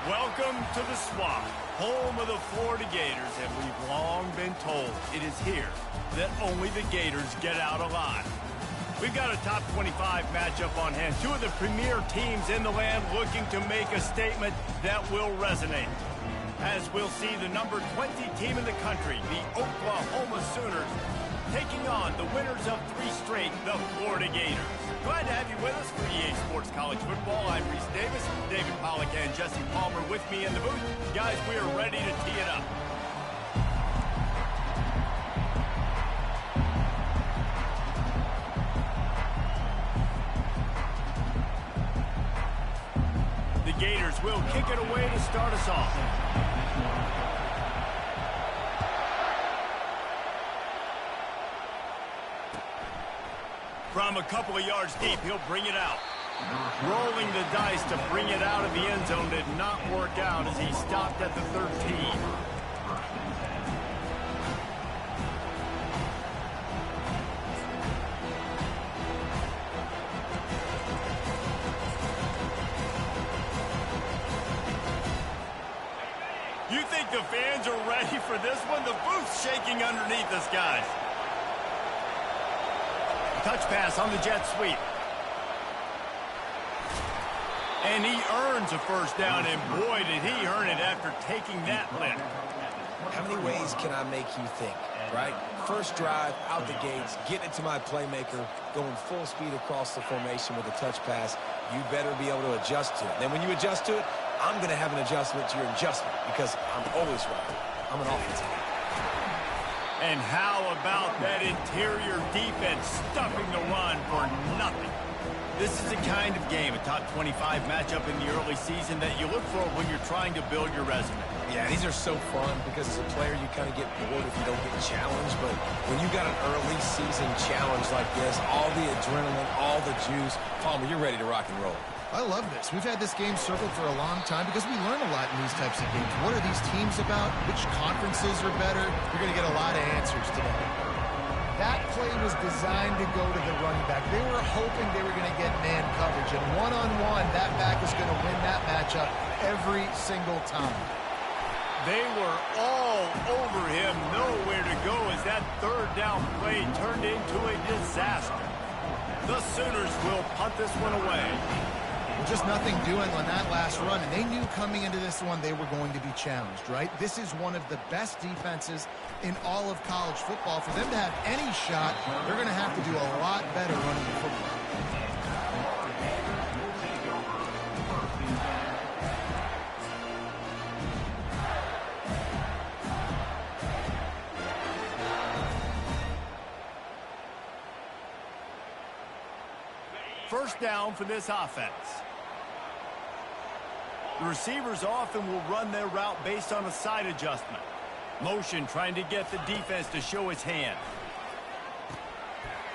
Welcome to the Swamp, home of the Florida Gators, and we've long been told it is here that only the Gators get out alive. We've got a top 25 matchup on hand, two of the premier teams in the land looking to make a statement that will resonate. As we'll see the number 20 team in the country, the Oklahoma Sooners, taking on the winners of 3 straight, the Florida Gators. Glad to have you with us for EA Sports College Football. I'm Reese Davis, David Pollack and Jesse Palmer with me in the booth. Guys, we are ready to tee it up. The Gators will kick it away to start us off. From a couple of yards deep, he'll bring it out. Rolling the dice to bring it out of the end zone did not work out as he stopped at the 13. You think the fans are ready for this one? The booth's shaking underneath us, guys. Touch pass on the jet sweep. And he earns a first down, and boy, did he earn it after taking that lift. How many ways can I make you think, right? First drive, out the gates, getting it to my playmaker, going full speed across the formation with a touch pass. You better be able to adjust to it. Then when you adjust to it, I'm going to have an adjustment to your adjustment because I'm always right. I'm an offensive guy. And how about that interior defense stuffing the run for nothing? This is the kind of game, a top 25 matchup in the early season, that you look for when you're trying to build your resume. Yeah, these are so fun because as a player you kind of get bored if you don't get challenged. But when you got an early season challenge like this, all the adrenaline, all the juice, Palmer, you're ready to rock and roll. I love this. We've had this game circled for a long time because we learn a lot in these types of games. What are these teams about? Which conferences are better? You're going to get a lot of answers today. That play was designed to go to the running back. They were hoping they were going to get man coverage. And one-on-one, that back was going to win that matchup every single time. They were all over him, nowhere to go as that third down play turned into a disaster. The Sooners will punt this one away. Just nothing doing on that last run, and they knew coming into this one they were going to be challenged, right? This is one of the best defenses in all of college football. For them to have any shot, they're going to have to do a lot better running the football. First down for this offense. The receivers often will run their route based on a side adjustment. Motion trying to get the defense to show his hand.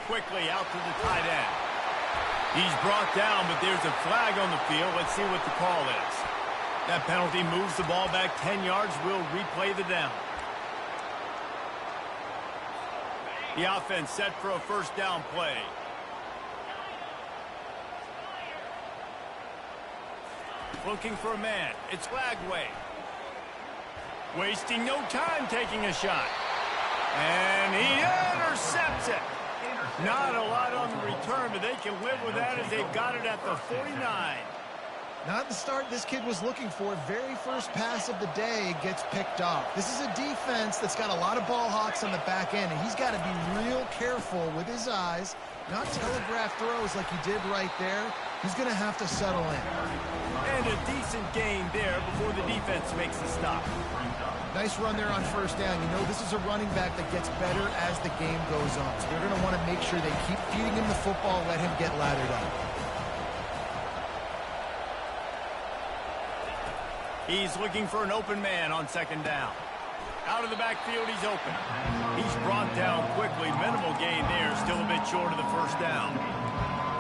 Quickly out to the tight end. He's brought down, but there's a flag on the field. Let's see what the call is. That penalty moves the ball back 10 yards. We'll replay the down. The offense set for a first down play. Looking for a man. It's Lagway. Wasting no time taking a shot. And he intercepts it. Not a lot on the return, but they can live with that as they've got it at the 49. Not the start this kid was looking for. Very first pass of the day gets picked off. This is a defense that's got a lot of ball hawks on the back end, and he's got to be real careful with his eyes, not telegraph throws like he did right there. He's going to have to settle in. And a decent gain there before the defense makes the stop. Nice run there on first down. You know, this is a running back that gets better as the game goes on. So they're going to want to make sure they keep feeding him the football, let him get lathered up. He's looking for an open man on second down. Out of the backfield, he's open. He's brought down quickly. Minimal gain there, still a bit short of the first down.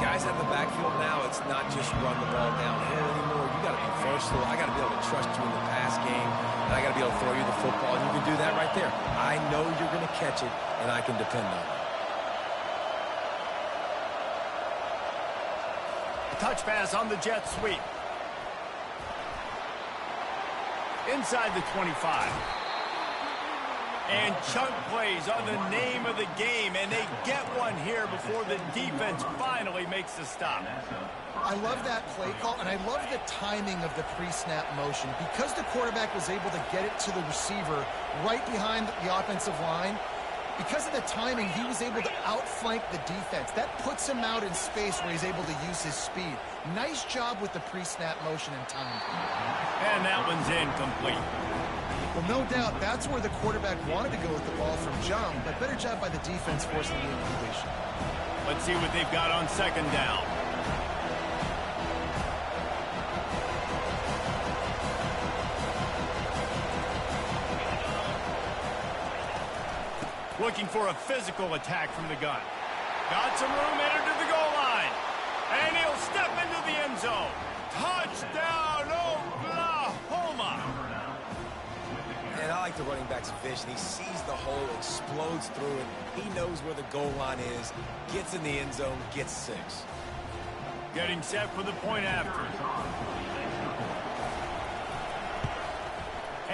Guys at the backfield now, it's not just run the ball downhill anymore. You got to be versatile. I got to be able to trust you in the pass game, and I got to be able to throw you the football, and you can do that right there. I know you're going to catch it, and I can depend on it. Touch pass on the jet sweep. inside the 25. And chunk plays are the name of the game, and they get one here before the defense finally makes the stop. I love that play call, and I love the timing of the pre-snap motion. Because the quarterback was able to get it to the receiver right behind the offensive line, because of the timing, he was able to outflank the defense. That puts him out in space where he's able to use his speed. Nice job with the pre-snap motion and timing. And that one's incomplete. Well, no doubt, that's where the quarterback wanted to go with the ball from jump, but better job by the defense forcing the incompletion. Let's see what they've got on second down. Looking for a physical attack from the gun. Got some room, entered to the goal line. And he'll step into the end zone. Touchdown, Oklahoma! And I like the running back's vision. He sees the hole, explodes through it. He knows where the goal line is, gets in the end zone, gets 6. Getting set for the point after.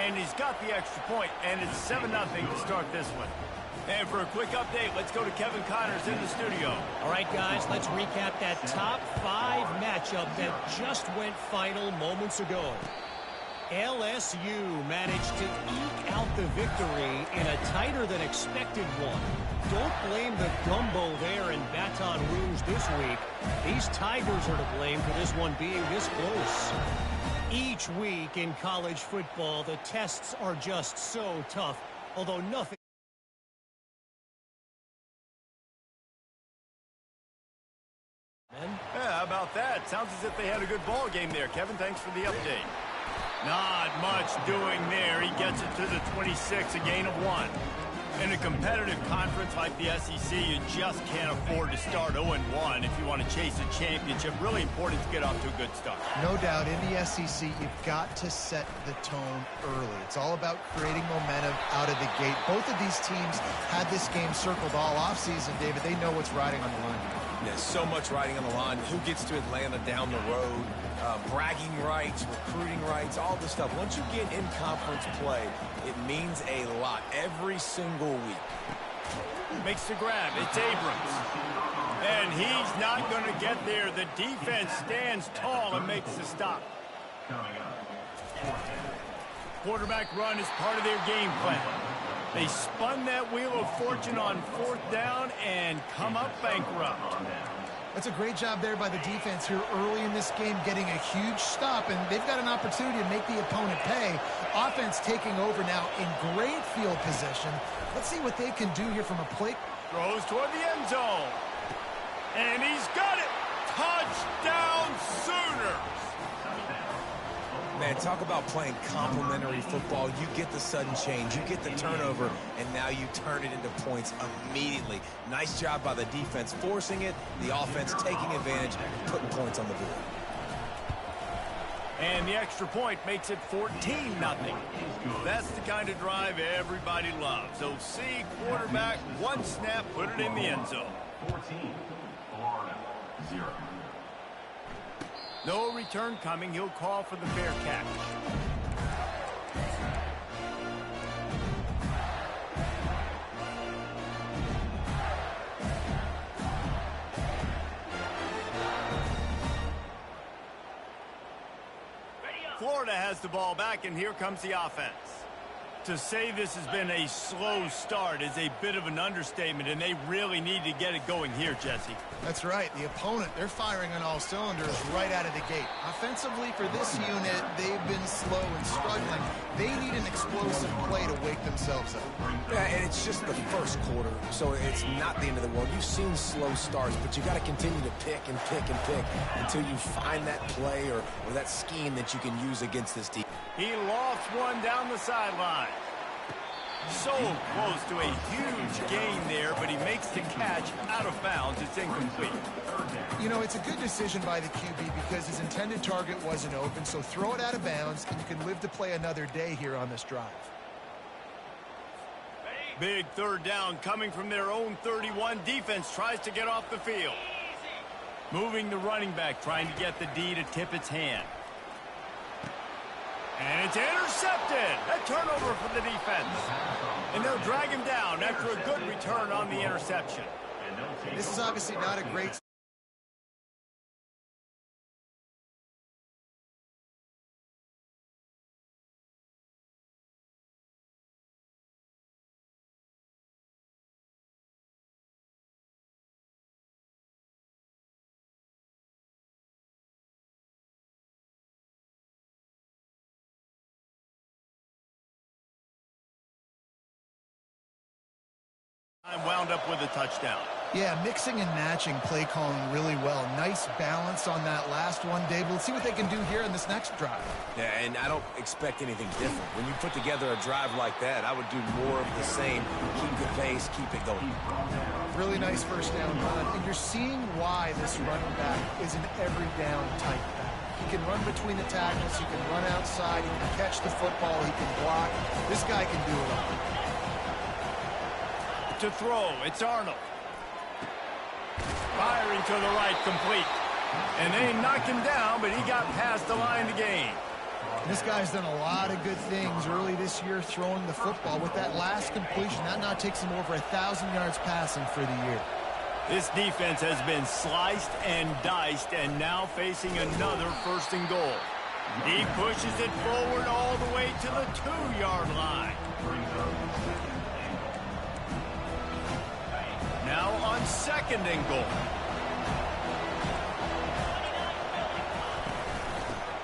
And he's got the extra point, and it's 7-0 to start this one. And for a quick update, let's go to Kevin Connors in the studio. All right, guys, let's recap that top 5 matchup that just went final moments ago. LSU managed to eke out the victory in a tighter than expected one. Don't blame the gumbo there in Baton Rouge this week. These Tigers are to blame for this one being this close. Each week in college football, the tests are just so tough, although nothing. Yeah, how about that? Sounds as if they had a good ball game there. Kevin, thanks for the update. Not much doing there. He gets it to the 26, a gain of 1. In a competitive conference like the SEC, you just can't afford to start 0-1 if you want to chase a championship. Really important to get off to a good start. No doubt, in the SEC, you've got to set the tone early. It's all about creating momentum out of the gate. Both of these teams had this game circled all offseason, David. They know what's riding on the line. There's so much riding on the line. Who gets to Atlanta down the road? Bragging rights, recruiting rights, all this stuff. Once you get in conference play, it means a lot every single week. Makes the grab. It's Abrams. And he's not going to get there. The defense stands tall and makes the stop. Quarterback run is part of their game plan. They spun that wheel of fortune on 4th down and come up bankrupt. That's a great job there by the defense here early in this game, getting a huge stop, and they've got an opportunity to make the opponent pay. Offense taking over now in great field position. Let's see what they can do here from a plate. Throws toward the end zone. And he's got it. Touchdown Sooners. Man, talk about playing complementary football. You get the sudden change, you get the turnover, and now you turn it into points immediately. Nice job by the defense forcing it, the offense taking advantage, putting points on the board. And the extra point makes it 14-0. That's the kind of drive everybody loves. So see quarterback, one snap, put it in the end zone. 14, Florida, 0. No return coming. He'll call for the fair catch. Florida has the ball back, and here comes the offense. To say this has been a slow start is a bit of an understatement, and they really need to get it going here, Jesse. That's right. The opponent, they're firing on all cylinders right out of the gate. Offensively, for this unit, they've been slow and struggling. They need an explosive play to wake themselves up. Yeah, and it's just the first quarter, so it's not the end of the world. You've seen slow starts, but you got to continue to pick and pick and pick until you find that play or that scheme that you can use against this team. He lofts one down the sideline. So close to a huge gain there, but he makes the catch out of bounds. It's incomplete. You know, it's a good decision by the QB because his intended target wasn't open, so throw it out of bounds, and you can live to play another day here on this drive. Big third down coming from their own 31. Defense tries to get off the field. Moving the running back, trying to get the D to tip its hand. And it's intercepted. A turnover for the defense. And they'll drag him down after a good return on the interception. This is obviously not a great... I'm wound up with a touchdown. Yeah, mixing and matching play calling really well. Nice balance on that last one, Dave. Let's see what they can do here in this next drive. Yeah, and I don't expect anything different. When you put together a drive like that, I would do more of the same. Keep the pace, keep it going. Really nice first down run. And you're seeing why this running back is an every down type back. He can run between the tackles. He can run outside. He can catch the football. He can block. This guy can do it all. To throw, it's Arnold. Firing to the right, complete. And they knocked him down, but he got past the line to gain. This guy's done a lot of good things early this year throwing the football. With that last completion, that now takes him over 1,000 yards passing for the year. This defense has been sliced and diced and now facing another 1st and goal. He pushes it forward all the way to the 2-yard line. Now on 2nd and goal.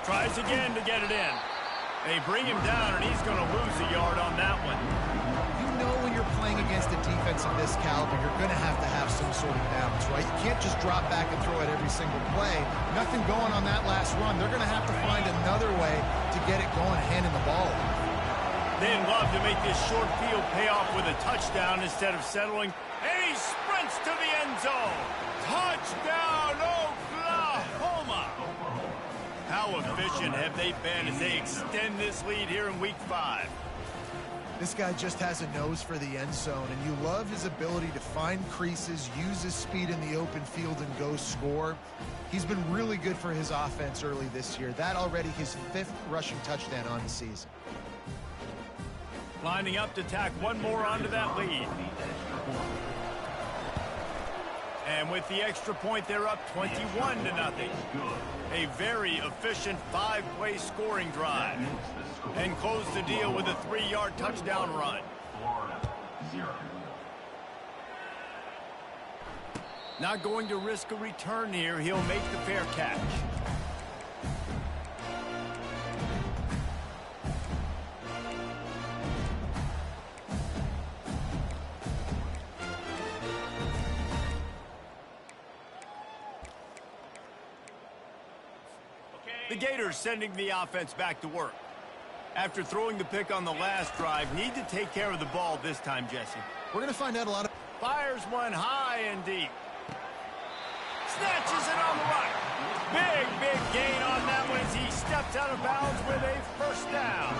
Tries again to get it in. They bring him down, and he's going to lose a yard on that one. You know when you're playing against a defense of this caliber, you're going to have some sort of balance, right? You can't just drop back and throw it every single play. Nothing going on that last run. They're going to have to find another way to get it going, handing the ball off. They'd love to make this short field pay off with a touchdown instead of settling. And he sprints to the end zone. Touchdown, Oklahoma! How efficient have they been as they extend this lead here in Week 5? This guy just has a nose for the end zone, and you love his ability to find creases, use his speed in the open field, and go score. He's been really good for his offense early this year. That already his 5th rushing touchdown on the season. Lining up to tack one more onto that lead. And with the extra point, they're up 21-0. A very efficient 5-play scoring drive. And close the deal with a 3-yard touchdown run. Not going to risk a return here. He'll make the fair catch. The Gators sending the offense back to work. After throwing the pick on the last drive, need to take care of the ball this time, Jesse. We're going to find out a lot of... Fires one high and deep. Snatches it on the right. Big gain on that one as he steps out of bounds with a 1st down.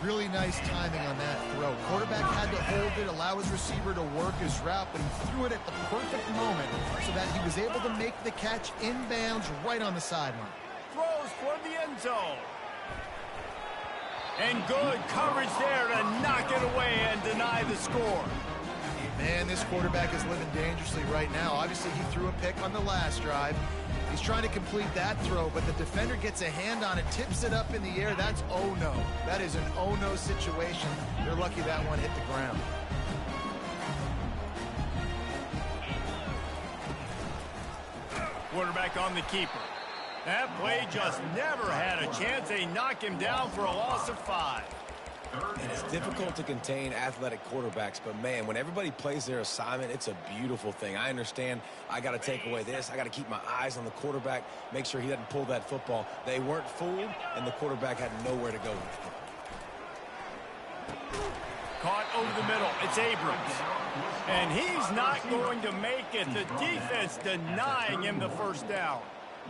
Really nice timing on that throw. Quarterback had to hold it, allow his receiver to work his route, but he threw it at the perfect moment so that he was able to make the catch inbounds right on the sideline. Throws for the end zone. And good coverage there to knock it away and deny the score. Man, this quarterback is living dangerously right now. Obviously, he threw a pick on the last drive. He's trying to complete that throw, but the defender gets a hand on it, tips it up in the air. That's oh-no. That is an oh-no situation. They're lucky that one hit the ground. Quarterback on the keeper. That play just never had a chance. They knock him down for a loss of 5. And it's difficult to contain athletic quarterbacks, but man, when everybody plays their assignment, it's a beautiful thing. I understand I got to take away this. I got to keep my eyes on the quarterback, make sure he doesn't pull that football. They weren't fooled, and the quarterback had nowhere to go with it. Caught over the middle. It's Abrams. And he's not going to make it. The defense denying him the 1st down.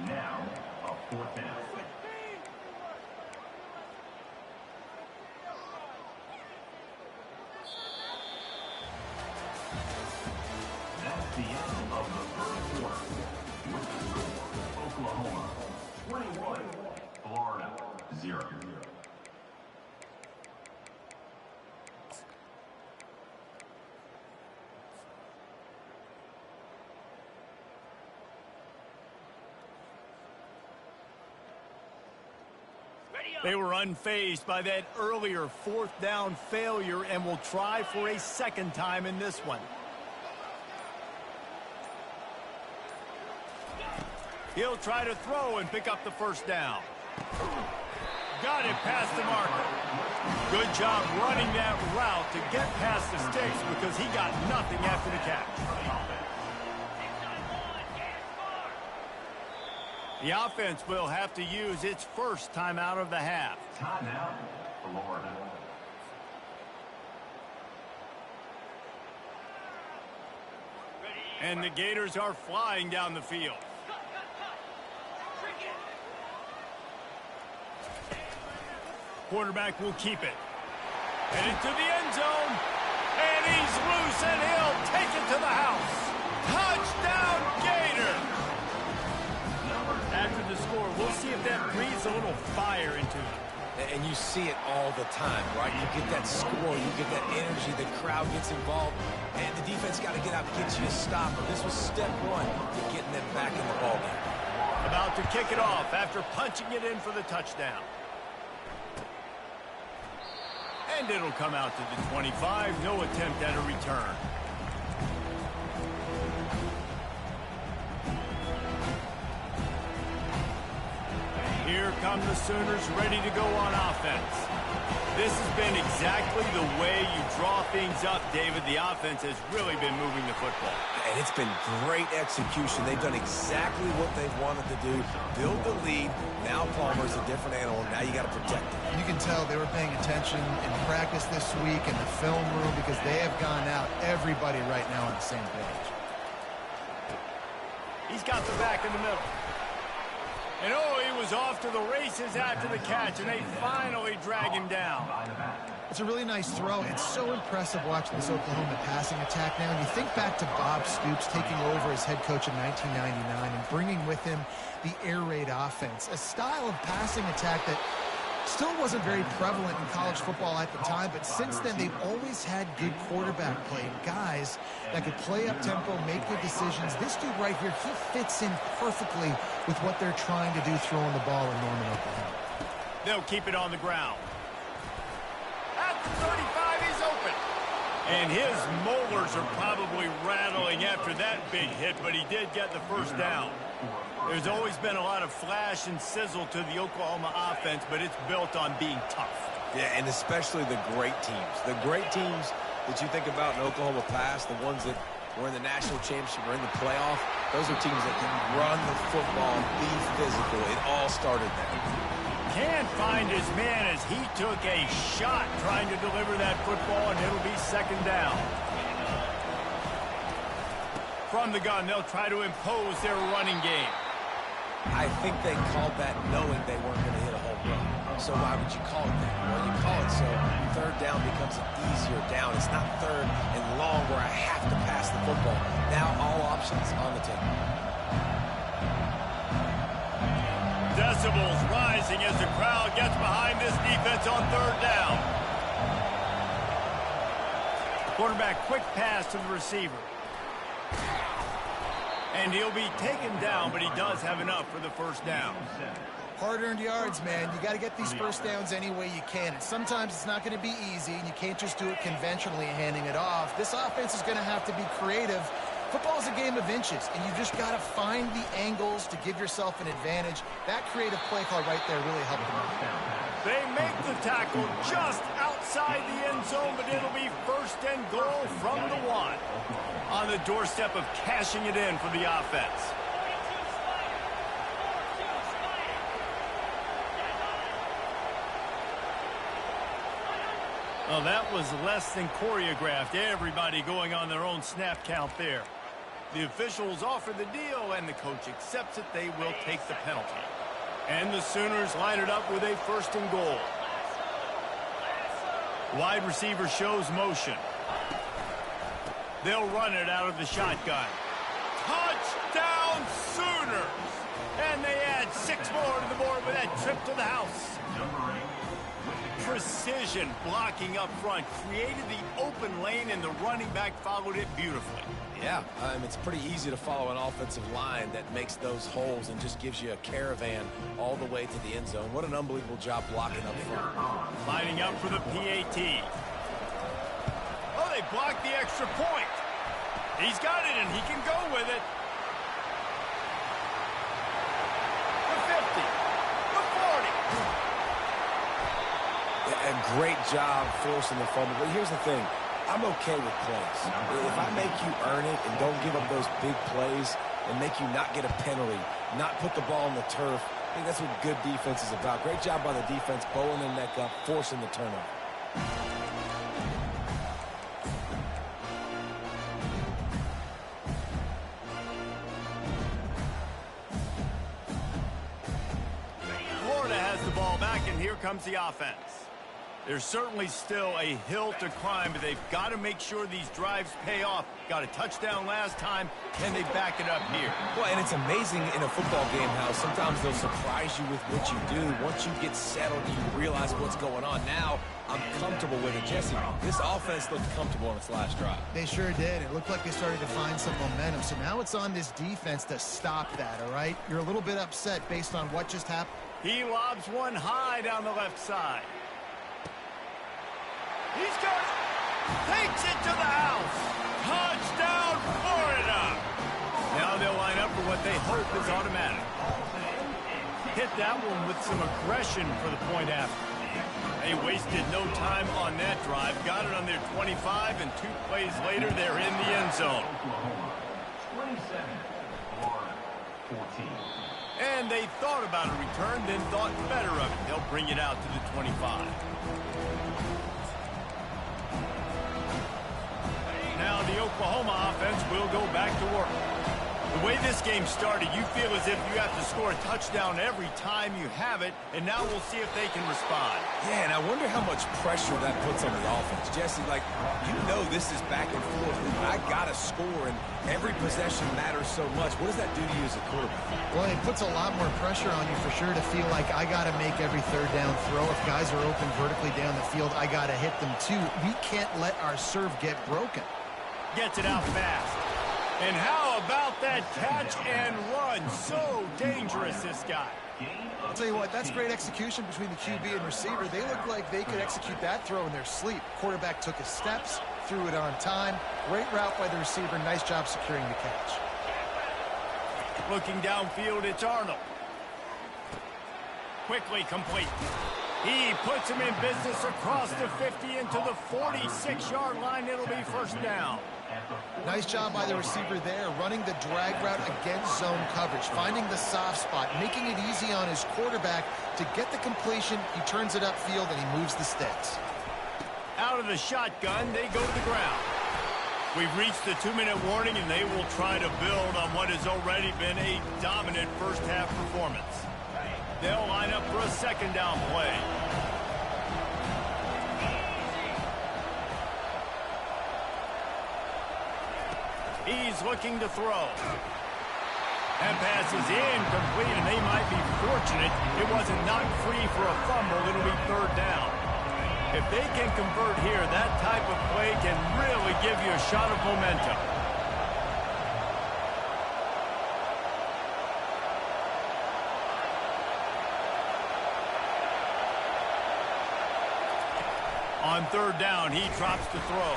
Now, a 4th down. That's the end of the 1st quarter. With the score, Oklahoma 21, Florida 0. They were unfazed by that earlier fourth down failure and will try for a second time in this one. He'll try to throw and pick up the first down. Got it past the marker. Good job running that route to get past the sticks because he got nothing after the catch. The offense will have to use its first timeout of the half. Timeout, Florida. And the Gators are flying down the field. Quarterback will keep it. And into the end zone. And he's loose, and he'll take it to the house. Touchdown, Gator! After the score, we'll see if that breathes a little fire into him. And you see it all the time, right? You get that score, you get that energy, the crowd gets involved, and the defense got to get out and get you a stop. But this was step one to getting them back in the ballgame. About to kick it off after punching it in for the touchdown. And it'll come out to the 25. No attempt at a return. Here come the Sooners ready to go on offense. This has been exactly the way you draw things up, David. The offense has really been moving the football. And it's been great execution. They've done exactly what they've wanted to do. Build the lead. Now Palmer's a different animal. Now you got to protect him. You can tell they were paying attention in practice this week in the film room because they have gone out, everybody right now on the same page. He's got the back in the middle. And oh, he was off to the races after the catch, and they finally drag him down. It's a really nice throw. It's so impressive watching this Oklahoma passing attack now. And you think back to Bob Stoops taking over as head coach in 1999 and bringing with him the air raid offense, a style of passing attack that still wasn't very prevalent in college football at the time, but since then they've always had good quarterback play, guys that could play up tempo, make good decisions. This dude right here, he fits in perfectly with what they're trying to do throwing the ball in Norman, Oklahoma. They'll keep it on the ground. At the 35, he's open. And his molars are probably rattling after that big hit, but he did get the first down. There's always been a lot of flash and sizzle to the Oklahoma offense, but it's built on being tough. Yeah, and especially the great teams. The great teams that you think about in Oklahoma past, the ones that were in the national championship or in the playoff, those are teams that can run the football, be physical. It all started there. Can't find his man as he took a shot trying to deliver that football, and it'll be second down. From the gun, they'll try to impose their running game. I think they called that knowing they weren't going to hit a home run. So why would you call it that? Well, you call it so third down becomes an easier down. It's not third and long where I have to pass the football. Now all options on the table. Decibels rising as the crowd gets behind this defense on third down. Quarterback quick pass to the receiver. And he'll be taken down, but he does have enough for the first down. Hard-earned yards, man. You got to get these first downs any way you can. And sometimes it's not going to be easy, and you can't just do it conventionally handing it off. This offense is going to have to be creative. Football is a game of inches, and you just got to find the angles to give yourself an advantage. That creative play call right there really helped them out. They make the tackle just outside the end zone, but it'll be first and goal from the one. On the doorstep of cashing it in for the offense. Well, that was less than choreographed. Everybody going on their own snap count there. The officials offer the deal, and the coach accepts it. They will take the penalty. And the Sooners line it up with a first and goal. Wide receiver shows motion. They'll run it out of the shotgun. Touchdown, Sooners! And they add 6 more to the board with that trip to the house. precision blocking up front, created the open lane, and the running back followed it beautifully. Yeah, it's pretty easy to follow an offensive line that makes those holes and just gives you a caravan all the way to the end zone. What an unbelievable job blocking up front. Lining up for the PAT. Oh, they blocked the extra point. He's got it, and he can go with it. The 50. The 40. A great job forcing the fumble. But here's the thing. I'm okay with plays. If I make you earn it and don't give up those big plays and make you not get a penalty, not put the ball on the turf, I think that's what good defense is about. Great job by the defense, bowling their neck up, forcing the turnover. Florida has the ball back, and here comes the offense. There's certainly still a hill to climb, but they've got to make sure these drives pay off. Got a touchdown last time, and they back it up here. Well, and it's amazing in a football game how sometimes they'll surprise you with what you do. Once you get settled, you realize what's going on. Now, I'm comfortable with it. Jesse, this offense looked comfortable on its last drive. They sure did. It looked like they started to find some momentum. So now it's on this defense to stop that, all right? You're a little bit upset based on what just happened. He lobs one high down the left side. He's got it. Takes it to the house. Touchdown, Florida. Now they'll line up for what they hope is automatic. Hit that one with some aggression for the point after. They wasted no time on that drive. Got it on their 25, and 2 plays later, they're in the end zone. 27, Florida, 14. And they thought about a return, then thought better of it. They'll bring it out to the 25. Now the Oklahoma offense will go back to work. The way this game started, you feel as if you have to score a touchdown every time you have it, and now we'll see if they can respond. Yeah, and I wonder how much pressure that puts on the offense. Jesse, like, you know this is back and forth. I got to score, and every possession matters so much. What does that do to you as a quarterback? Well, it puts a lot more pressure on you for sure to feel like I got to make every third down throw. If guys are open vertically down the field, I got to hit them too. We can't let our serve get broken. Gets it out fast. And how about that catch and run? So dangerous, this guy. I'll tell you what, that's great execution between the QB and receiver. They look like they could execute that throw in their sleep. Quarterback took his steps, threw it on time. Great route by the receiver. Nice job securing the catch. Looking downfield, it's Arnold. Quickly complete. He puts him in business across the 50 into the 46-yard line. It'll be first down. Nice job by the receiver there, running the drag route against zone coverage, finding the soft spot, making it easy on his quarterback to get the completion. He turns it upfield, and he moves the sticks. Out of the shotgun, they go to the ground. We've reached the 2-minute warning, and they will try to build on what has already been a dominant first-half performance. They'll line up for a second down play. He's looking to throw. That pass is incomplete, and they might be fortunate it wasn't knocked free for a fumble. It'll be third down. If they can convert here, that type of play can really give you a shot of momentum. On third down, he drops the throw.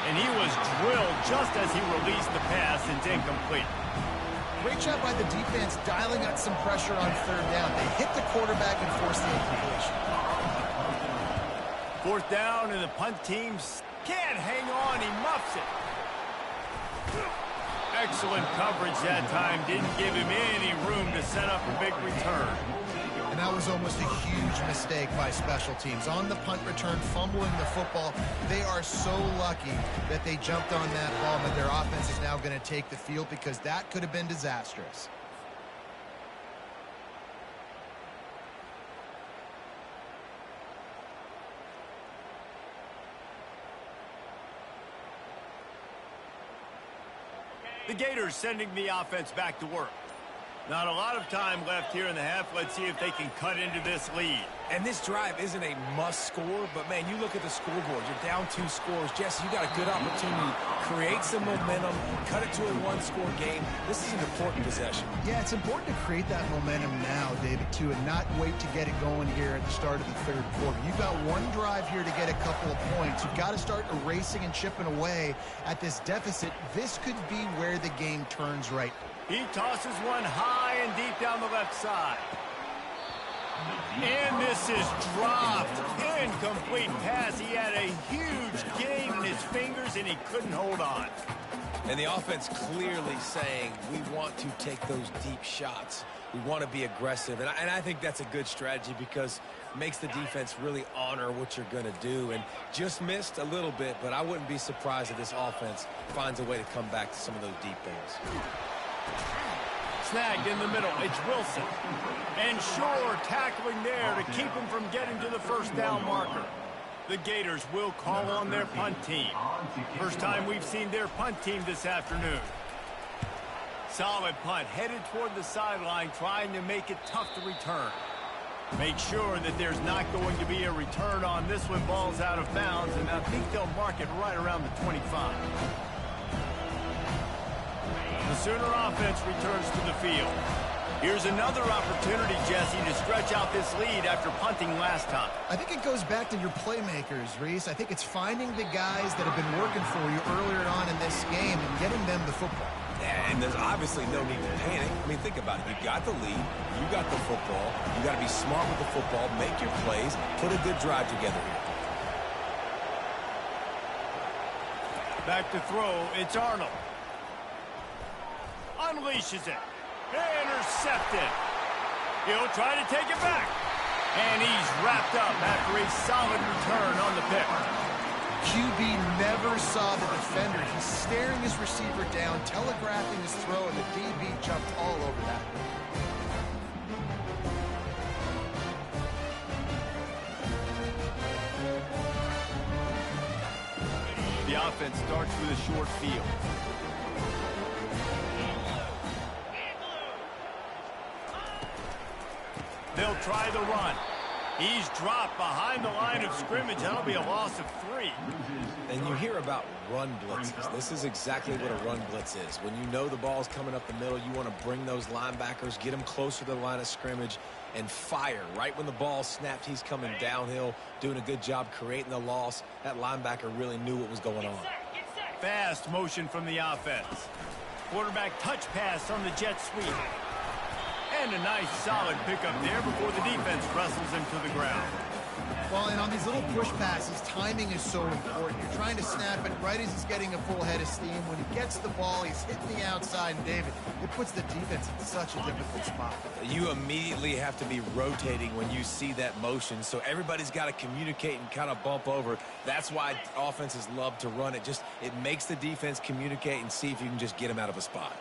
And he was drilled just as he released the pass. It's incomplete. Great job by the defense dialing out some pressure on third down. They hit the quarterback and forced the incompletion. Fourth down, and the punt team can't hang on. He muffs it. Excellent coverage that time. Didn't give him any room to set up a big return. And that was almost a huge mistake by special teams. On the punt return, fumbling the football. They are so lucky that they jumped on that ball, but their offense is now going to take the field because that could have been disastrous. The Gators sending the offense back to work. Not a lot of time left here in the half. Let's see if they can cut into this lead. And this drive isn't a must score, but, man, you look at the scoreboard. You're down 2 scores. Jesse, you got a good opportunity. Create some momentum. Cut it to a 1-score game. This is an important possession. Yeah, it's important to create that momentum now, David, too, and not wait to get it going here at the start of the third quarter. You've got one drive here to get a couple of points. You've got to start erasing and chipping away at this deficit. This could be where the game turns right. He tosses one high and deep down the left side. And this is dropped. Incomplete pass. He had a huge gain in his fingers, and he couldn't hold on. And the offense clearly saying, we want to take those deep shots. We want to be aggressive. And I think that's a good strategy because it makes the defense really honor what you're going to do. And just missed a little bit, but I wouldn't be surprised if this offense finds a way to come back to some of those deep things. Snagged in the middle. It's Wilson. And Shore tackling there to keep him from getting to the first down marker. The Gators will call on their punt team. First time we've seen their punt team this afternoon. Solid punt headed toward the sideline, trying to make it tough to return. Make sure that there's not going to be a return on this when ball's out of bounds, and I think they'll mark it right around the 25. The Sooner offense returns to the field. Here's another opportunity, Jesse, to stretch out this lead after punting last time. I think it goes back to your playmakers, Reese. I think it's finding the guys that have been working for you earlier on in this game and getting them the football. And there's obviously no need to panic. I mean, think about it. You got the lead. You got the football. You got to be smart with the football. Make your plays. Put a good drive together here. Back to throw. It's Arnold. Unleashes it. Intercepted. He'll try to take it back. And he's wrapped up after a solid return on the pick. QB never saw the defender. He's staring his receiver down, telegraphing his throw, and the DB jumped all over that. The offense starts with a short field. They'll try the run. He's dropped behind the line of scrimmage. That'll be a loss of 3. And you hear about run blitzes. This is exactly what a run blitz is. When you know the ball's coming up the middle, you want to bring those linebackers, get them closer to the line of scrimmage, and fire. Right when the ball snapped, he's coming downhill, doing a good job creating the loss. That linebacker really knew what was going on. Fast motion from the offense. Quarterback touch pass on the jet sweep. And a nice solid pickup there before the defense wrestles him to the ground. Well, and on these little push passes, timing is so important. You're trying to snap it right as he's getting a full head of steam. When he gets the ball, he's hitting the outside, and David, it puts the defense in such a difficult spot. You immediately have to be rotating when you see that motion, so everybody's got to communicate and kind of bump over. That's why offenses love to run it. It makes the defense communicate and see if you can just get them out of a spot.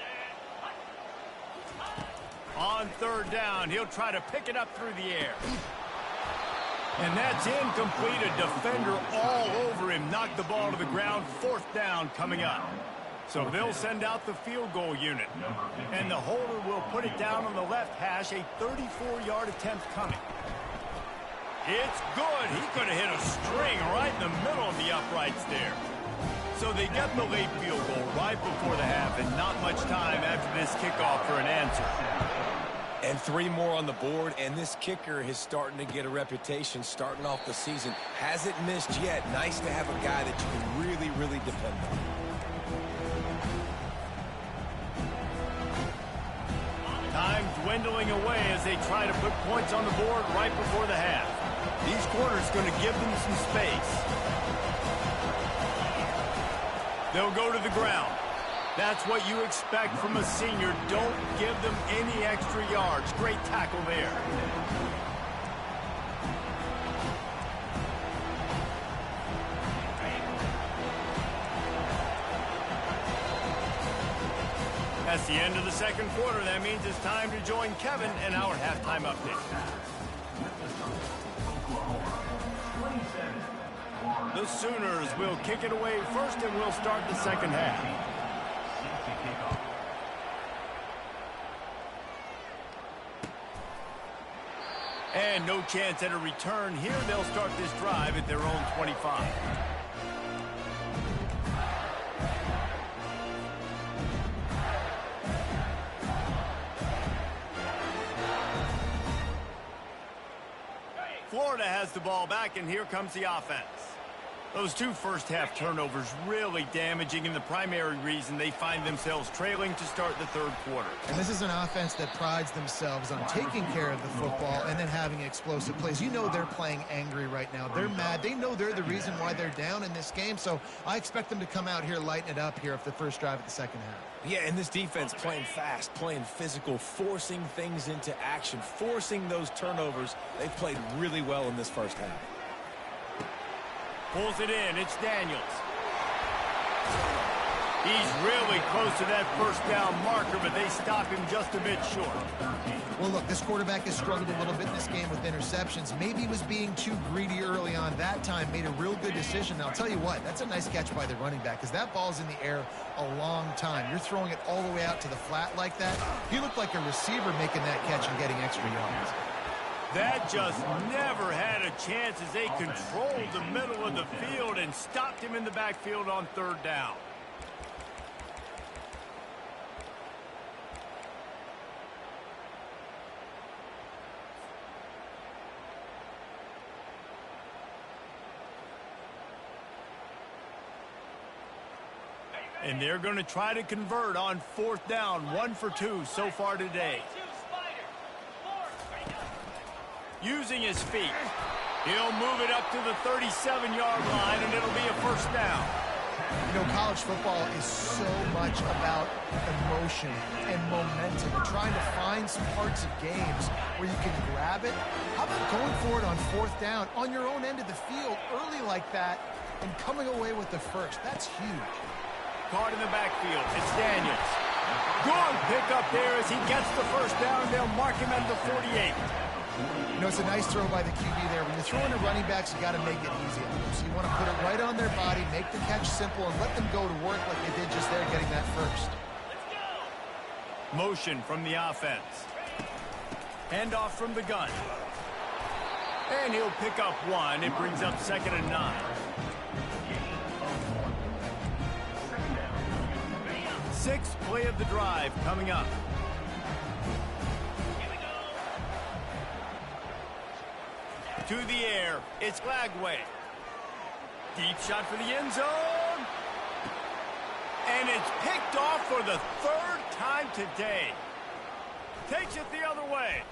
On third down, he'll try to pick it up through the air. And that's incomplete. A defender all over him. Knocked the ball to the ground. Fourth down coming up. So they'll send out the field goal unit. And the holder will put it down on the left hash. A 34-yard attempt coming. It's good. He could have hit a string right in the middle of the uprights there. So they get the late field goal right before the half, and not much time after this kickoff for an answer. And 3 more on the board, and this kicker is starting to get a reputation starting off the season. Hasn't missed yet. Nice to have a guy that you can really, really depend on. Time dwindling away as they try to put points on the board right before the half. These corners going to give them some space. They'll go to the ground. That's what you expect from a senior. Don't give them any extra yards. Great tackle there. That's the end of the second quarter. That means it's time to join Kevin and our halftime update. The Sooners will kick it away first, and we'll start the second half. And no chance at a return here. They'll start this drive at their own 25. Florida has the ball back, and here comes the offense. Those two first-half turnovers really damaging, and the primary reason they find themselves trailing to start the third quarter. And this is an offense that prides themselves on taking care of the football and then having explosive plays. You know they're playing angry right now. They're mad. They know they're the reason why they're down in this game, so I expect them to come out here, lighten it up here for the first drive of the second half. Yeah, and this defense playing fast, playing physical, forcing things into action, forcing those turnovers. They've played really well in this first half. Pulls it in. It's Daniels. He's really close to that first down marker, but they stop him just a bit short. Well, look, this quarterback has struggled a little bit in this game with interceptions. Maybe he was being too greedy early on. That time made a real good decision. Now, I'll tell you what, that's a nice catch by the running back because that ball's in the air a long time. You're throwing it all the way out to the flat like that. He looked like a receiver making that catch and getting extra yards. That just never had a chance as they controlled the middle of the field and stopped him in the backfield on third down. And they're going to try to convert on fourth down, 1 for 2 so far today. Using his feet, he'll move it up to the 37-yard line, and it'll be a first down. You know, college football is so much about emotion and momentum and trying to find some parts of games where you can grab it. How about going for it on fourth down on your own end of the field early like that and coming away with the first? That's huge. Caught in the backfield. It's Daniels. Good pickup there as he gets the first down. They'll mark him at the 48. You know, it's a nice throw by the QB there. When you're throwing to running backs, you got to make it easy. So you want to put it right on their body, make the catch simple, and let them go to work like they did just there getting that first. Motion from the offense. Handoff from the gun. And he'll pick up 1. It brings up 2nd and 9. Sixth play of the drive coming up. To the air, it's Glagway. Deep shot for the end zone. And it's picked off for the third time today. Takes it the other way.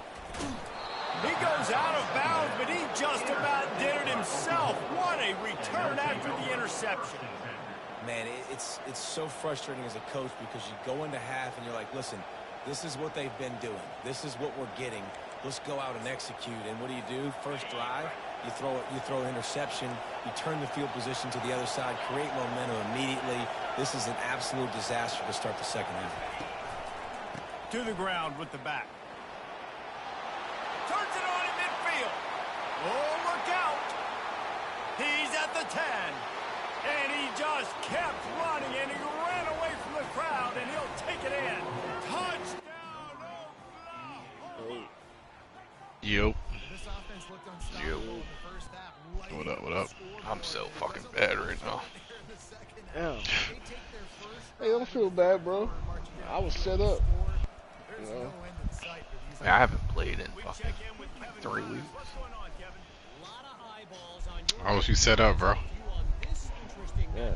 He goes out of bounds, but he just about did it himself. What a return after the interception. Man, it's so frustrating as a coach because you go into half and you're like, listen, this is what they've been doing. This is what we're getting. Let's go out and execute. And what do? First drive, you throw an interception, you turn the field position to the other side, create momentum immediately. This is an absolute disaster to start the second half. To the ground with the back. Turns it on in midfield. Oh, look out. He's at the 10. And he just kept running, and he ran away from the crowd, and he'll take it in. Touchdown, Oklahoma! Yo. What up? I'm so fucking bad right now. Damn. Hey, don't feel bad, bro. I was set up. You know? Man, I haven't played in fucking 3 weeks. How was you set up, bro? Yeah.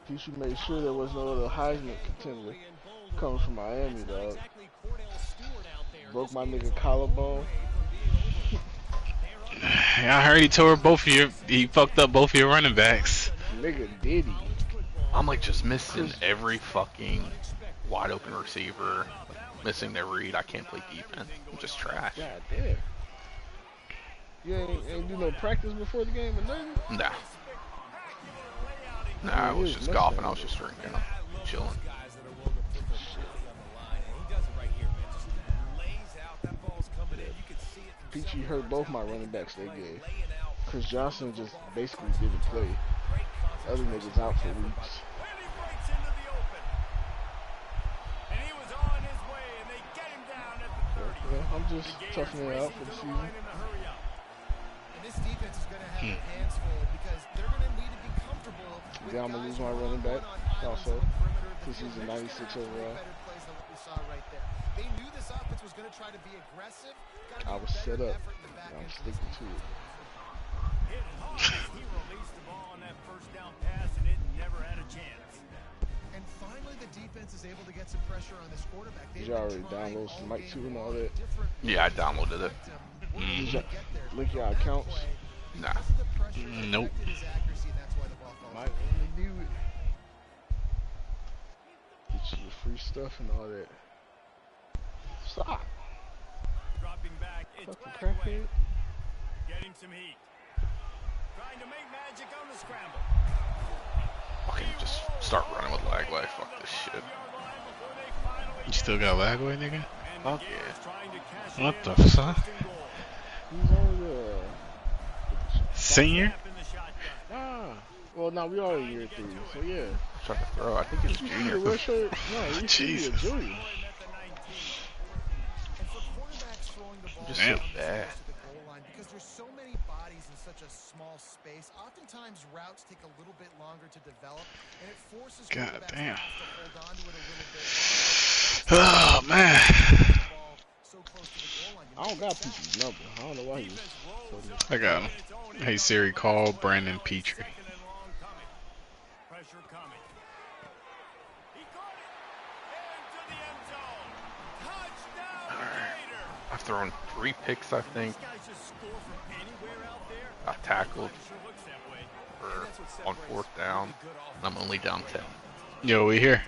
You should make sure there was no other Heisman contender coming from Miami, dog. Broke my nigga collarbone. Yeah, I heard he tore he fucked up both of your running backs. Nigga, did he? I'm like just missing every fucking wide open receiver, missing their read. I can't play defense. I'm just trash. God damn. You ain't do no practice before the game or nothing? Nah. Nah, I was just golfing. I was just drinking. Chilling. Peachy hurt both my running backs they gave. Chris Johnson just basically didn't play. Other niggas out for weeks. I'm just toughening it out for the season. And this defense is going to have their hands full because they're going to need to be comfortable with Yeah, I'm going to lose my running back also because he's a 96 overall. They knew this offense was going to try to be aggressive. I was set up. I'm sticking to it. He released the ball on that first down pass and it never had a chance. And finally the defense is able to get some pressure on this quarterback. Did you already download some Mike 2 and all that? Yeah, I downloaded it. Did you link your accounts? Nah. Nope. Might want to do it. Get you the free stuff and all that. Stop. Dropping back, it's Fucking Blackway. crackhead. Getting some heat. Trying to make magic on the scramble. Fucking just start running with Lagway. Fuck this shit. You still got Lagway, nigga? Fuck yeah. What the fuck? He's only the Senior? ah. Well, no, we are in year 3, so yeah. Trying to throw. I think it's junior. No, he should be a Jesus. junior. Just Damn. so bad. Because there's so many bodies in such a small space, oftentimes routes take a little bit longer to develop, and it forces God quarterbacks damn. to hold on to it a little bit. Oh, man. So close to the goal line. I don't got Pete's number. I don't know why he's so missed. I got him. Hey Siri, call Brandon Petrie. Pressure coming. He caught it into the end zone. Touchdown, Gator. I've thrown 3 picks, I think. These guys just score from anywhere out there. Got tackled Sure looks that way. for on 4th down. And I'm only down 10. Yo, we here.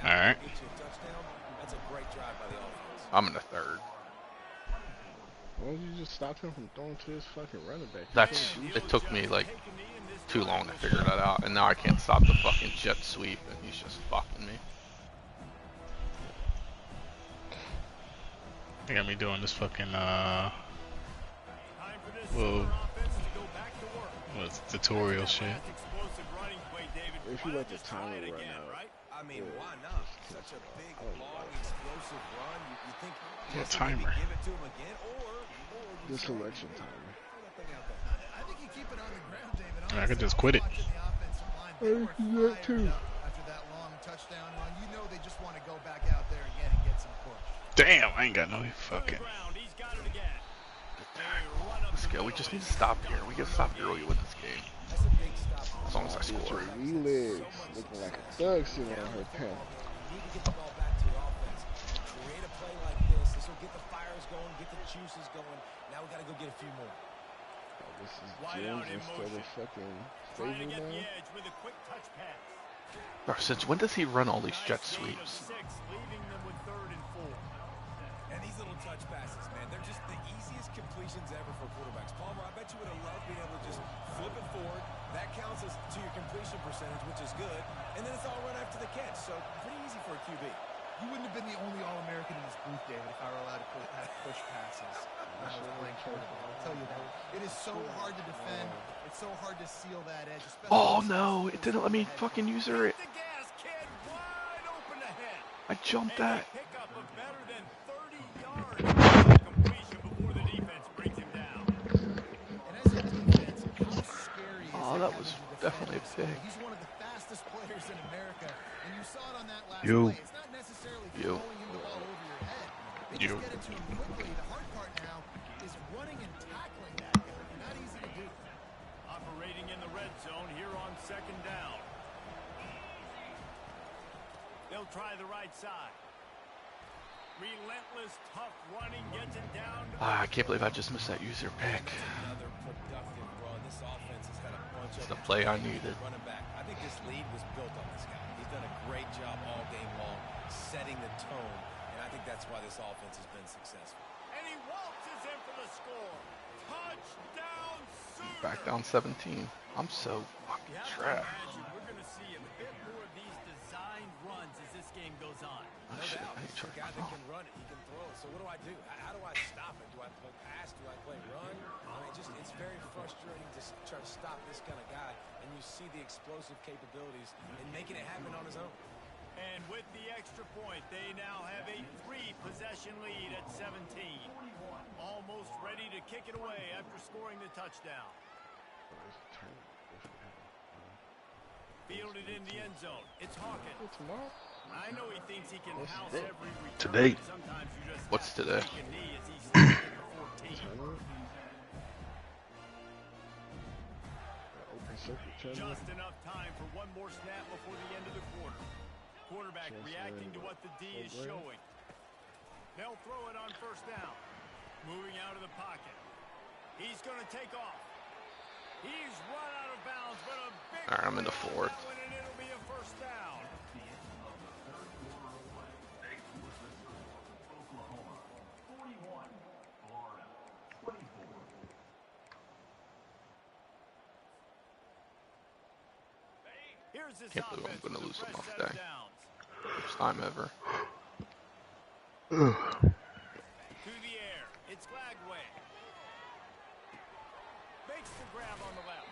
Alright. I'm in the 3rd. Why don't you just stop him from throwing to his fucking running back? That's. It took me like too long to figure that out, and now I can't stop the fucking jet sweep, and he's just fucking me. They got me doing this fucking, Time for this well, offense to go back to work. what's tutorial shit. That explosive running play, David. If Why you let not the just try timer it run again, out. right? I mean, why not? Such a big, long, explosive run. You think What yes, timer? maybe give it to him again, or The selection timer. I think you keep it on the ground, David. I could just quit it. Watching the offensive line, they were fired up after that long touchdown run. You know they just want to go back out there again and get some push. Damn, I ain't got no fucking. Ground, he's got it again. Let's go. We just need to stop here. We gotta stop early with this game. As long as I Get score. your legs looking like a thug sitting on her pen. you need to get the ball back to your offense. Create a play like this. This will get the fires going, get the juices going. Now we got to go get a few more. Oh, this is Wide James out in instead of motion. fucking Trying to Favor get the now. edge with a quick touch pass. Bro, since when does he run all these jet Nice gain of sweeps? 6, leaving them with 3rd and 4. And these little touch passes, man, they're just the easiest completions ever for quarterbacks. Palmer, I bet you would have loved being able to just flip it forward. That counts as to your completion percentage, which is good. And then it's all run after the catch. So pretty easy for a QB. You wouldn't have been the only All-American in this booth, David, if I were allowed to have push passes when I was playing quarterback. I'll tell you that. It is so hard to defend. It's so hard to seal that edge. especially Oh with no, some it didn't let me fucking use her. The gas, kid, wide open ahead. I jumped And that. a pickup of better than 30 yards. Completion before the defense brings him down. And as a defense, how scary is Oh, it that having was to defend definitely a this guy? pick. He's one of the fastest players in America, and you saw it on that last You. play. It's not necessarily You. throwing him the ball over your head. They You. just get it to him quickly. The hard part now is running and tackling that guy. Not easy to do. Operating in the red zone here on 2nd down. They'll try the right side. Relentless, tough running gets it down. Ah, I can't believe I just missed that user pick. Another productive run. This offense has had a bunch It's of the play I needed. running back. I think this lead was built on this guy. He's done a great job all game long setting the tone, and I think that's why this offense has been successful. And he waltzes in for the score. Touchdown, Sooners. Back down 17. I'm so fucking You have to trapped. imagine we're going to see a bit more of these designed runs as this game goes on. Oh, shit, I need to He's a charge guy my that phone. can run it, he can throw it. So what do I do? How do I stop it? Do I play pass? Do I play run? I mean, just it's very frustrating to try to stop this kind of guy, and you see the explosive capabilities in making it happen on his own. And with the extra point, they now have a 3-0 regulation lead at 17. Almost ready to kick it away after scoring the touchdown. Fielded in the end zone. It's Hawkins. I know he thinks he can house every return. Today. Sometimes you just What's today? take a knee as he's at the 14. Just enough time for one more snap before the end of the quarter. Quarterback reacting to what the D is showing. They'll throw it on first down. Moving out of the pocket. He's going to take off. He's run out of bounds, but a big All right, I'm in the fourth. and it'll be a first down. Here's this Can't believe I'm offense going to with lose a him fresh off set day. of downs. First time ever. To the air. It's Glagway. Makes the grab on the left.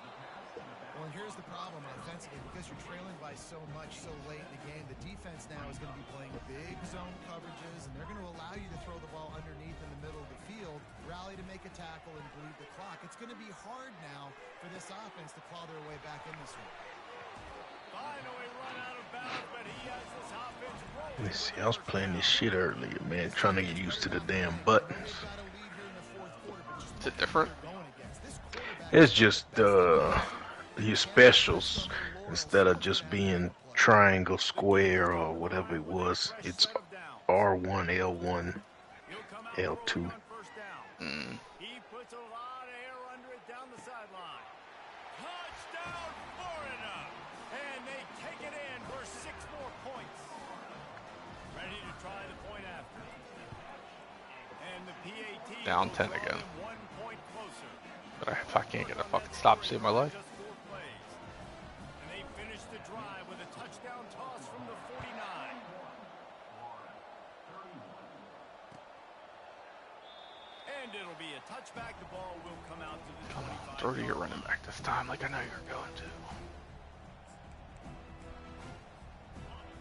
Well, and here's the problem offensively. Because you're trailing by so much so late in the game, the defense now is going to be playing big zone coverages, and they're going to allow you to throw the ball underneath in the middle of the field, rally to make a tackle, and bleed the clock. It's going to be hard now for this offense to claw their way back in this one. Finally run out of bounds, but he has this offense rolling. Let me see. I was playing this shit earlier, man, trying to get used to the damn buttons. Is it different? It's just your specials instead of just being triangle, square, or whatever it was. It's R1, L1, L2. He puts a lot of air under it down the sideline. Touchdown, Florida! And they take it in for 6 more points. Ready to try the point after. And the PAT Down will 10 draw again. them 1 point closer. But if I can't get a fucking stop to save my life. Just 4 plays. And they finish the drive with a touchdown toss from the 49. And it'll be a touchback. The ball will come out to the 25. Throw to your running back this time, like I know you're going to.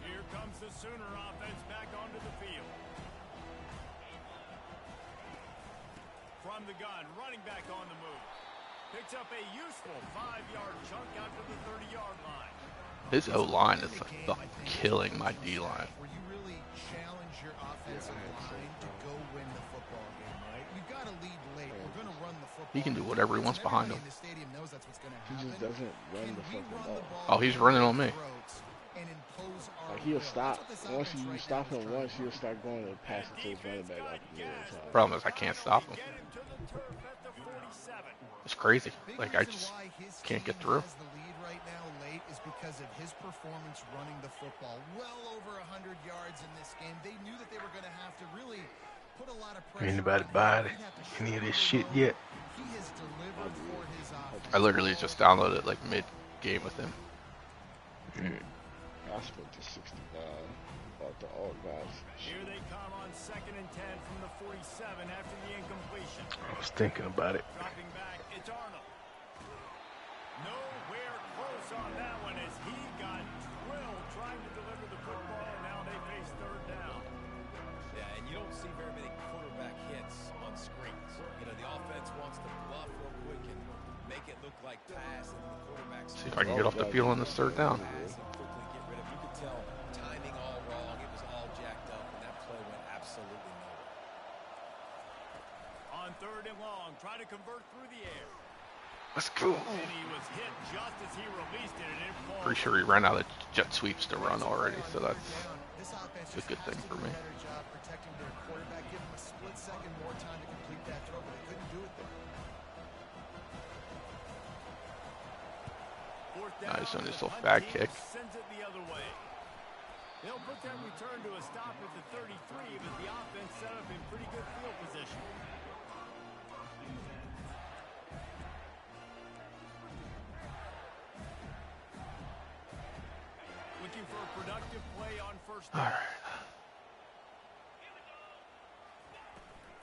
Here comes the Sooner offense back onto the field. From the gun, running back on the move. Picks up a useful 5-yard chunk out to the 30-yard line. His O-line is like fucking killing my D-line. Where you really challenge your offensive line to go win the football game, right? You've got to lead late. We're going to run the football. He can do whatever he wants behind him. Everybody in the stadium knows that's what's going to He happen. just doesn't run Can the we fucking run the ball. ball Oh, he's running on me. and impose our Like, he'll will? stop. That's what this Once offense you right stop now is him trying once, to he'll do. start going to pass it to his running back out the middle of the time. Problem is I can't stop him. Get him to the turf at the 47. It's crazy. Big Like I reason just why his can't get team through. has the lead right now late is because of his performance running the football. Well over 100 yards in this game. They knew that they were going to have to really put a lot of pressure. Anybody on him. buy He'd have to any of shoulder this the shit load. yet? He has delivered for his offense. I literally just downloaded it like mid-game with him. I spent the 69 about the all guys. Here they come on 2nd and 10 from the 47 after the incompletion. I was thinking about it. Dropping back, it's Arnold. Nowhere close on that one as he got drilled trying to deliver the football, and now they face 3rd down. Yeah, and you don't see very many quarterback hits on screens. You know, the offense wants to bluff real quick and make it look like pass, and the quarterback's See if I can get off the field on this 3rd down. pass and quickly get rid of. You could tell timing all wrong. It was all jacked up, and that play went absolutely nowhere. On 3rd and long, try to convert through the air. Let's go. And he was hit just as he released it, and it falls. Pretty sure he ran out of jet sweeps to run already, so that's This offense a just good has thing to for do a me. better job protecting their quarterback. Give him a split second more time to complete that throw, but they couldn't do it there. 4th down, Nice on the this little punt fag team kick. Sends it the other way. They'll put that return to a stop at the 33, but the offense set up in pretty good field position. Looking for a productive play on 1st down. all right.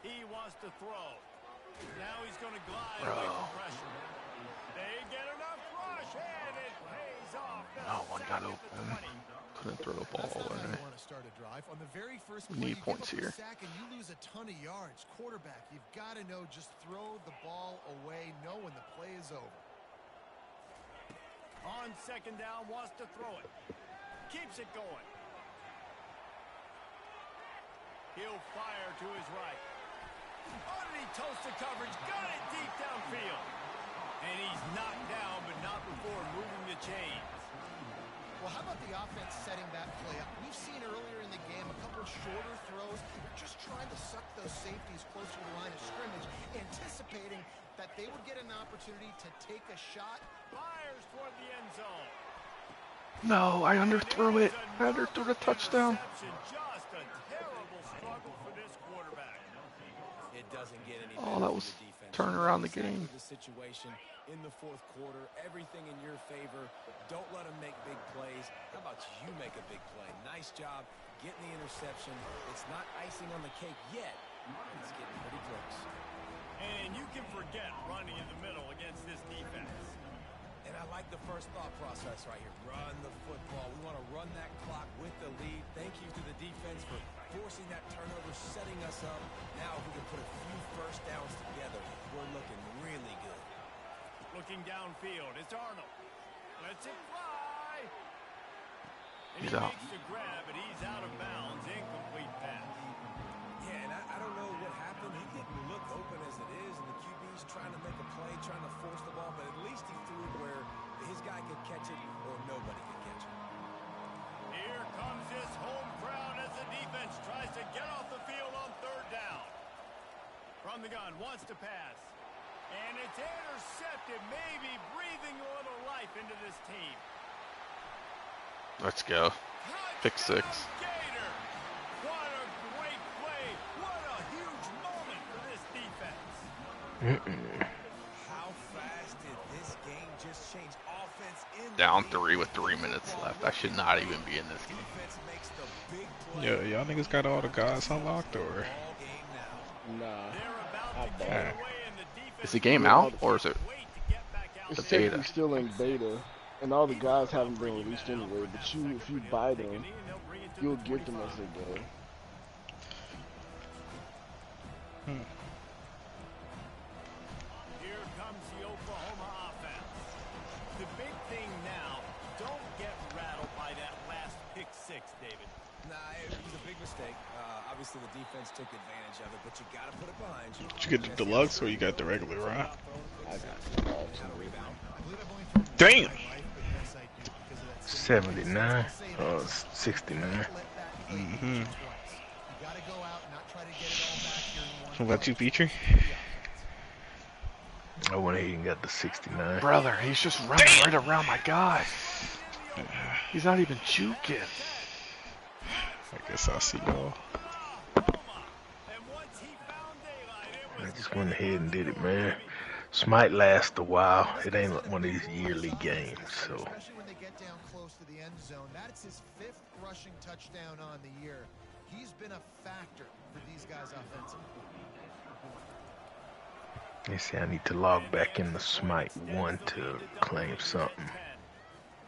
He wants to throw. Now he's going to glide Bro. away from pressure. They get enough rush, and it pays off. No one got open. Could and throw the ball away. We need points here. And you lose a ton of yards. Quarterback, you've got to know, just throw the ball away, know when the play is over. On second down, wants to throw it. Keeps it going. He'll fire to his right. Underneath toast the coverage. Got it deep downfield. And he's knocked down, but not before moving the chains. Well, how about the offense setting that play up? We've seen earlier in the game a couple shorter throws. They're just trying to suck those safeties closer to the line of scrimmage, anticipating that they would get an opportunity to take a shot. Fires toward the end zone. No, I underthrew it. I underthrew the touchdown. Just a terrible struggle for this quarterback. It doesn't get any Oh, that was turning around the game. The situation in the fourth quarter, everything in your favor. Don't let them make big plays. How about you make a big play? Nice job getting the interception. It's not icing on the cake yet. It's getting pretty close. And you can forget running in the middle against this defense. And I like the first thought process right here. Run the football. We want to run that clock with the lead. Thank you to the defense for forcing that turnover, setting us up. Now if we can put a few first downs together, we're looking really good. Looking downfield, it's Arnold. Lets it fly. And He's he out. makes the grab, but he's out of bounds. Incomplete pass. Yeah, and I don't know what happened. He didn't look open as it is, and the QB's trying to make a play, trying to force the ball, but at least he threw it where his guy could catch it or nobody could catch it. Here comes this home crowd as the defense tries to get off the field on third down. From the gun, wants to pass. And it's intercepted, maybe breathing a little life into this team. Let's go. Pick six. Gator. What a great play. What a huge moment for this defense. How fast did this game just change? Offense in Down 3 with 3 minutes left. I should not even be in this game. defense makes the big play. Yo, y'all niggas got all the guys unlocked or? Ball game now. Nah. They're about I to don't. get away in the defense. Is the game out or is it Wait to get back out. It's the beta? technically still in beta, and all the guys haven't been released anyway. But if you buy them, you'll get them as they go. Here comes the Oklahoma offense. The big thing now, don't get rattled by that last pick six, David. Nah, it was a big mistake. Obviously, the defense took advantage of it, but you got to put it behind you. Did you get the deluxe or you got the regular, right? I got all two. Damn! 79, 69. Mm-hmm. What about you, Petrie? I went ahead and got the 69. Brother, he's just running right around my guy. He's not even juking. I guess I'll see y'all. I just went ahead and did it, man. This might last a while. It ain't one of these yearly games, so. Especially when they get down close to the end zone. That's his 5th rushing touchdown on the year. He's been a factor for these guys offensively. They say I need to log back in the Smite 1 to claim something.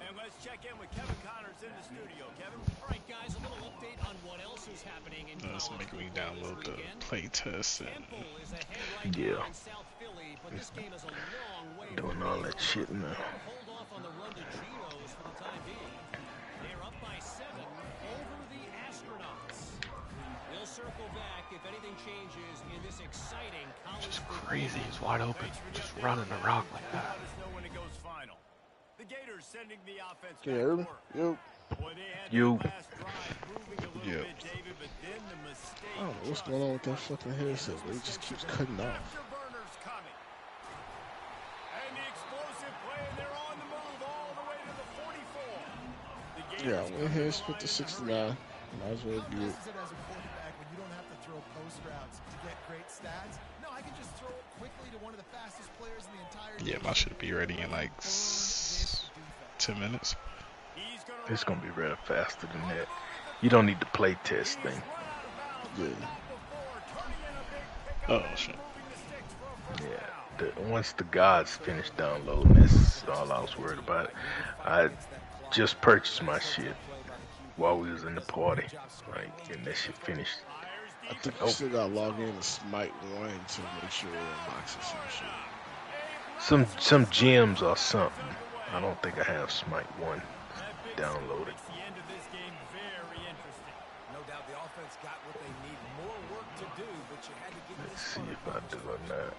And let's check in with Kevin Connors in the studio. Kevin? All right, guys, a little update on what else is happening in Let's college make me football this download the weekend. play test and Temple is ahead right Yeah. now in South Philly, but this game is a long way Doing from all being that shit now. Hold off on the run to Geno's for the time being. They're up by 7 over the Astronauts. We'll circle back if anything changes in this exciting college Just football crazy. He's wide open. Just running around like that. Let us know when it goes final. The Gators sending the offense Can you back hear to me? work. Yep. Boy, they had You. that last drive moving a little Yep. bit, David, but then the mistake. I don't know what's going on with that fucking headset, but it just keeps cutting off. Afterburners coming. And the explosive play, and they're on the move all the way to the 44. The Gators Yeah, I went ahead and split the 69. Might as well do it. As a quarterback, when you don't have to throw post routes to get great stats. No, I can just throw it quickly to one of the fastest players in the entire yeah, game. I should be ready in like 10 minutes. He's gonna It's gonna be real faster than that. You don't need the play test thing. Yeah. Oh shit. Yeah. Once the gods finish downloading, that's all I was worried about. I just purchased my shit while we was in the party, like, and that shit finished. I think you still gotta log in to Smite 1 to make sure it unlocks or some shit. Some gems or something. I don't think I have Smite 1 downloaded. Let's see if I do or not.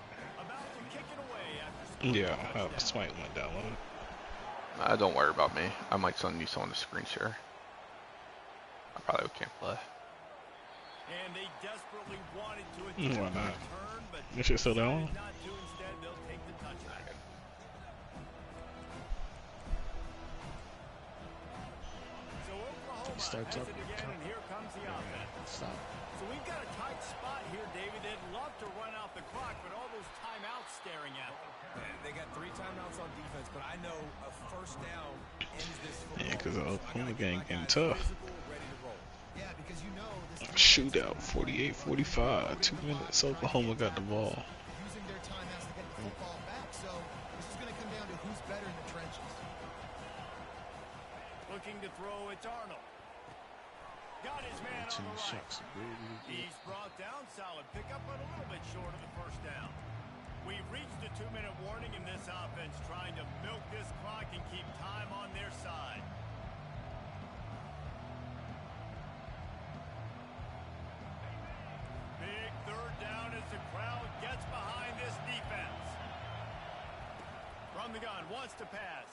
Yeah, I have Smite 1 downloaded. Don't worry about me. I might send you someone to screen share. I probably can't play. And they desperately wanted to Why not? return, but This shit still down? not do. Instead, they'll take the touchback. So Oklahoma Starts has up it again, and here comes the offense. Stop. So we've got a tight spot here, David. They'd love to run out the clock, but all those timeouts staring at them. They got 3 timeouts on defense, but I know a first down ends this football. Yeah, because the Oklahoma game getting tough. Yeah, because you know this Shootout, 48-45. 2 minutes, Oklahoma got the ball. using their timeouts to get the football back. So this is going to come down to who's better in the trenches. Looking to throw, it's Arnold. Got his man on the right. Shucks, baby. He's brought down, solid pickup, but a little bit short of the first down. We've reached the 2-minute warning in this offense, trying to milk this clock and keep time on their side. Big third down as the crowd gets behind this defense. From the gun, wants to pass.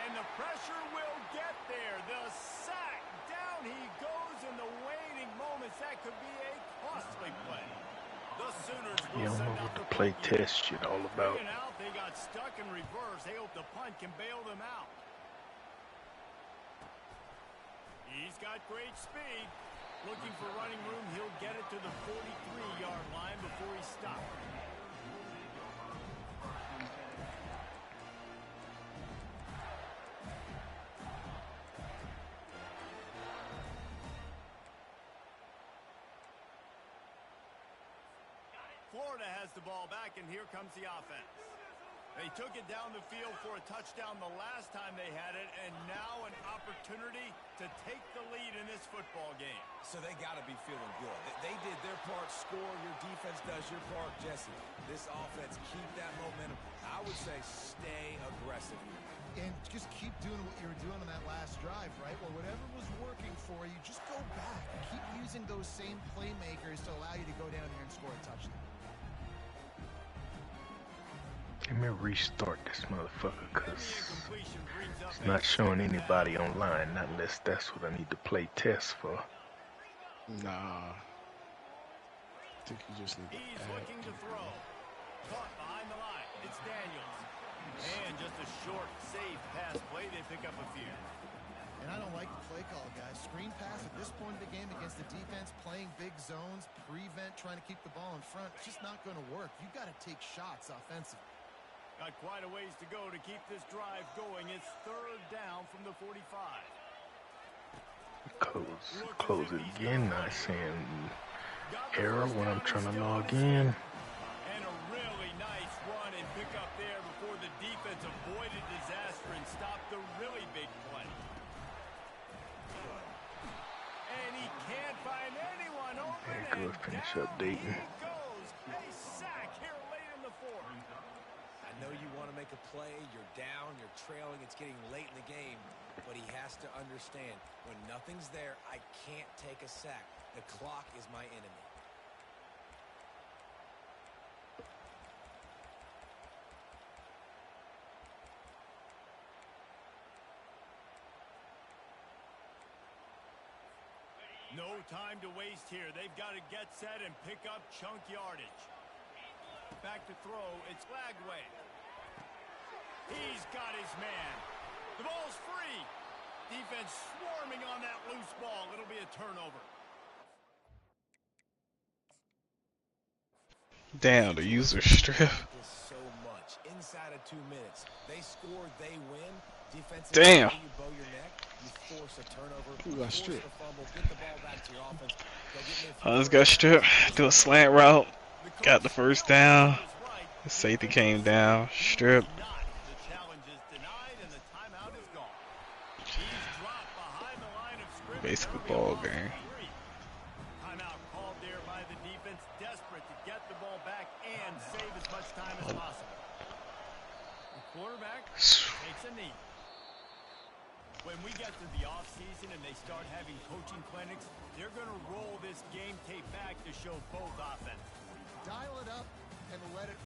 And the pressure will get there. The sack. Down he goes in the waning moments. That could be a costly play. The Sooners will You don't send know out what the the play punt unit. test shit all about. Taken out, they got stuck in reverse. They hope the punt can bail them out. He's got great speed. Looking for running room. He'll get it to the 43-yard line before he stops. Florida has the ball back, and here comes the offense. They took it down the field for a touchdown the last time they had it, and now an opportunity to take the lead in this football game. So they got to be feeling good. They did their part, score. Your defense does your part, Jesse. This offense, keep that momentum. I would say stay aggressive here. And just keep doing what you were doing on that last drive, right? Well, whatever was working for you, just go back. Keep using those same playmakers to allow you to go down here and score a touchdown. Let me restart this motherfucker, because it's not showing anybody online, not unless that's what I need to play test for. Nah. I think you just need to He's add looking to throw. Caught behind the line. It's Daniels. And just a short, safe pass play. They pick up a few. And I don't like the play call, guys. Screen pass at this point of the game against the defense, playing big zones, prevent, trying to keep the ball in front. It's just not going to work. You've got to take shots offensively. Got quite a ways to go to keep this drive going. It's third down from the 45. Close it again, not saying error when I'm trying to log in. And a really nice run and pick up there before the defense avoided disaster and stopped the really big play. And he can't find anyone open. There it goes, finish down updating. he goes. A sack here late in the fourth. I know you want to make a play. You're down. You're trailing. It's getting late in the game. But he has to understand, when nothing's there, I can't take a sack. The clock is my enemy. No time to waste here. They've got to get set and pick up chunk yardage. Back to throw. It's Lagway. He's got his man. The ball's free. Defense swarming on that loose ball. It'll be a turnover. Damn, the user strip. So much. Inside of 2 minutes. They score, they win. Defensive Damn. You bow your neck. You force a turnover. Who got stripped? Force the fumble. Get the ball back to your offense. Go get me a few Hans got stripped. Do a slant route. Got the first down. The safety came down. Stripped. The challenge is denied and the timeout is gone. He's basically ball game. Timeout called there by the defense, desperate to get the ball back and save as much time as possible. The quarterback takes a knee. When we get to the offseason and they start having coaching clinics, they're going to roll this game tape back to show both offenses. Dial it up and let it